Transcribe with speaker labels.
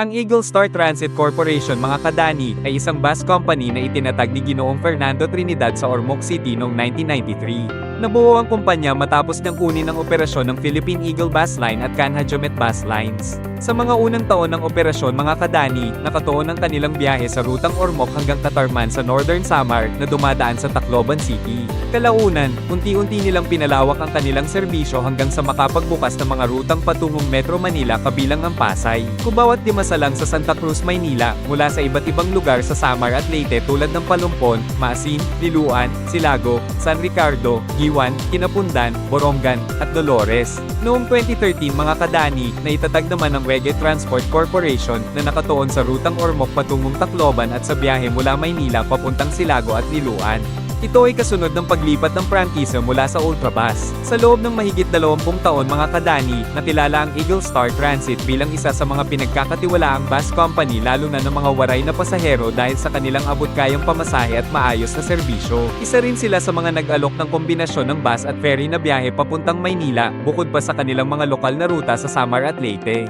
Speaker 1: Ang Eagle Star Transit Corporation mga kadani, ay isang bus company na itinatag ni Ginoong Fernando Trinidad sa Ormoc City noong 1993. Nabuo ang kumpanya matapos niyang kunin ang operasyon ng Philippine Eagle Bus Line at Canhajomet Bus Lines. Sa mga unang taon ng operasyon mga kadani, nakatuon ang kanilang biyahe sa rutang Ormoc hanggang Catarman sa Northern Samar na dumadaan sa Tacloban City. Kalaunan, unti-unti nilang pinalawak ang kanilang serbisyo hanggang sa makapagbukas ng mga rutang patungong Metro Manila kabilang ang Pasay. Kubawat dimasalang sa Santa Cruz, Maynila, mula sa iba't ibang lugar sa Samar at Leyte tulad ng Palumpon, Maasin, Liloan, Silago, San Ricardo, Giwan, Kinapundan, Borongan, at Dolores. Noong 2013 mga kadani, naitatag naman ng Wege Transport Corporation na nakatuon sa rutang Ormoc patungong Tacloban at sa biyahe mula Maynila papuntang Silago at Liloan. Ito ay kasunod ng paglipat ng prangkisa mula sa Ultrabus. Sa loob ng mahigit 20 taon mga kadani, nakilala ang Eagle Star Transit bilang isa sa mga pinagkakatiwalaang bus company lalo na ng mga waray na pasahero dahil sa kanilang abot-kayang pamasahe at maayos na serbisyo. Isa rin sila sa mga nag-alok ng kombinasyon ng bus at ferry na biyahe papuntang Maynila, bukod pa sa kanilang mga lokal na ruta sa Samar at Leyte.